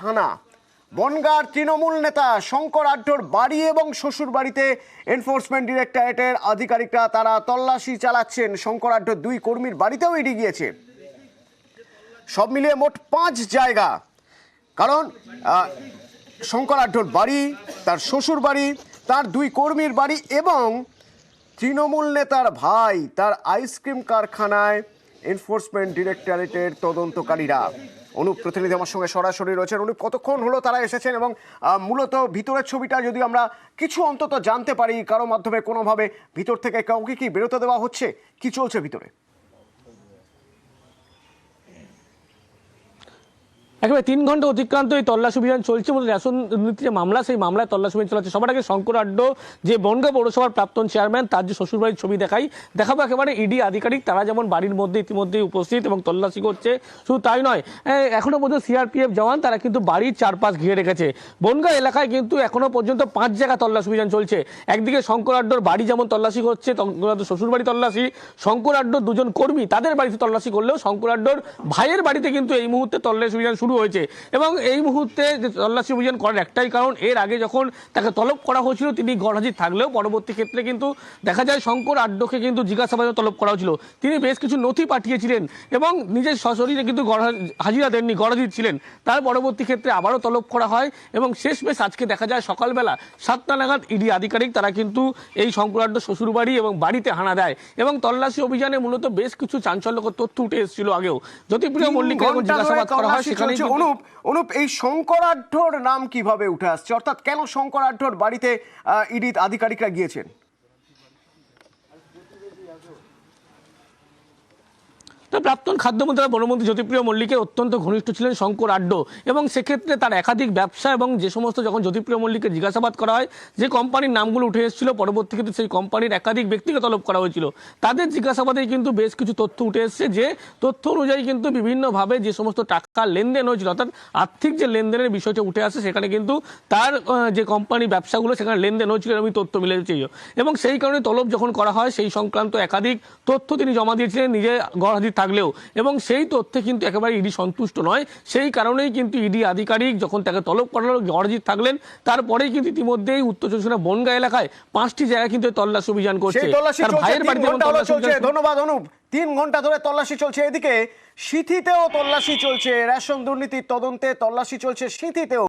হানা। বনগাঁর তৃণমূল নেতা শঙ্কর আঢ্যর বাড়ি এবং শ্বশুর বাড়িতে এনফোর্সমেন্ট ডিরেক্টরেটের আধিকারিকরা তারা তল্লাশি চালাচ্ছেন। শঙ্কর আঢ্যর 2 কর্মীর বাড়িতেও ইডি গিয়েছে। সব মিলিয়ে মোট 5 জায়গা। কারণ শঙ্কর আঢ্যর বাড়ি, তার শ্বশুর বাড়ি, তার 2 কর্মীর বাড়ি এবং তৃণমূল নেতার ভাই তার আইসক্রিম কারখানায় এনফোর্সমেন্ট ডিরেক্টরেটের তদন্তকারীরা। অনুপ প্রতিনিধি আমার সঙ্গে সরাসরি রয়েছেন। অনুপ, কতক্ষণ হলো তারা এসেছেন এবং মূলত ভিতরের ছবিটা যদি আমরা কিছু অন্তত জানতে পারি, কারো মাধ্যমে কোনোভাবে ভিতর থেকে কাউকে কি বেরোতে দেওয়া হচ্ছে, কি চলছে ভিতরে? একেবারে 3 ঘন্টা অতিক্রান্ত এই তল্লাশি অভিযান চলছে বলে রেশন দুর্নীতি যে মামলা, সেই মামলায় তল্লাশি অভিযান চলছে। সবার আগে শঙ্কর আঢ্য যে বনগাঁ পৌরসভার প্রাক্তন চেয়ারম্যান, তার যে শ্বশুরবাড়ির ছবি দেখাবো একেবারে ইডি আধিকারিক তারা যেমন বাড়ির মধ্যে ইতিমধ্যেই উপস্থিত এবং তল্লাশি করছে। শুধু তাই নয়, এখনো পর্যন্ত সিআরপিএফ জওয়ান তারা কিন্তু বাড়ির চারপাশ ঘিরে রেখেছে। বনগাঁ এলাকায় কিন্তু এখনো পর্যন্ত 5 জায়গা তল্লাশি অভিযান চলছে। একদিকে শঙ্কর আঢ্যর বাড়ি যেমন তল্লাশি হচ্ছে, শ্বশুর বাড়ি তল্লাশি, শঙ্কর আঢ্যর 2 জন কর্মী তাদের বাড়িতে তল্লাশি করলেও শঙ্কর আঢ্যর ভাইয়ের বাড়িতে কিন্তু এই মুহূর্তে তল্লাশি অভিযান শুরু হয়েছে। এবং এই মুহূর্তে যে তল্লাশি অভিযান করার একটাই কারণ, এর আগে যখন তাকে তলব করা হয়েছিল তিনি গড়হাজির থাকলেও পরবর্তী ক্ষেত্রে কিন্তু দেখা যায় শঙ্কর আঢ্যকে কিন্তু জিজ্ঞাসাবাদে তলব করা হয়েছিল। তিনি বেশ কিছু নথি পাঠিয়েছিলেন এবং নিজের সশরীরে কিন্তু হাজিরা দেননি, গড়হাজির ছিলেন। তার পরবর্তী ক্ষেত্রে আবারও তলব করা হয় এবং শেষমেশ আজকে দেখা যায় সকালবেলা 7টা নাগাদ ইডি আধিকারিক তারা কিন্তু এই শঙ্কর আঢ্য শ্বশুরবাড়ি এবং বাড়িতে হানা দেয়। এবং তল্লাশি অভিযানে মূলত বেশ কিছু চাঞ্চল্যকর তথ্য উঠে এসেছিল আগেও। জ্যোতিপ্রিয় মল্লিক জিজ্ঞাসাবাদ করা হয় সেখানে। অনুপ, এই শঙ্কর আঢ্যর নাম কিভাবে উঠে আসছে, অর্থাৎ কেন শঙ্কর আঢ্যর বাড়িতে ইডি আধিকারিকরা গিয়েছেন? প্রাক্তন খাদ্যমন্ত্রী বনমন্ত্রী জ্যোতিপ্রিয় মল্লিকের অত্যন্ত ঘনিষ্ঠ ছিলেন শঙ্কর আঢ্য এবং সেক্ষেত্রে তার একাধিক ব্যবসা এবং যে সমস্ত যখন জ্যোতিপ্রিয় মল্লিককে জিজ্ঞাসাবাদ করা হয়, যে কোম্পানির নামগুলো উঠে এসেছিল পরবর্তী ক্ষেত্রে সেই কোম্পানির একাধিক ব্যক্তিকে তলব করা হয়েছিল, তাদের জিজ্ঞাসাবাদে কিন্তু বেশ কিছু তথ্য উঠে এসেছে। যে তথ্য অনুযায়ী কিন্তু বিভিন্নভাবে যে সমস্ত টাকা লেনদেন হয়েছিল, অর্থাৎ আর্থিক যে লেনদেনের বিষয়টা উঠে আসে, সেখানে কিন্তু তার যে কোম্পানি ব্যবসাগুলো সেখানে লেনদেন হয়েছিল এবং তথ্য মিলেছে। এবং সেই কারণে তলব যখন করা হয় সেই সংক্রান্ত একাধিক তথ্য তিনি জমা দিয়েছিলেন নিজে গড়হাজির থাকলেও, এবং সেই তথ্যে কিন্তু একেবারে ইডি সন্তুষ্ট নয়। সেই কারণেই কিন্তু ইডি আধিকারিক যখন তাকে তলব করা হলো, গড়হাজির থাকলেন, তারপরেই কিন্তু ইতিমধ্যেই উত্তর চব্বিশ পরগনা বনগাঁ এলাকায় 5টি জায়গায় কিন্তু তল্লাশি অভিযান করছে। তার ভাইয়ের বাড়িতে চলছে। ধন্যবাদ অনুপ। 3 ঘন্টা ধরে তল্লাশি চলছে। এদিকে সিঁথিতেও তল্লাশি চলছে, রেশন দুর্নীতির তদন্তে তল্লাশি চলছে সিঁথিতেও।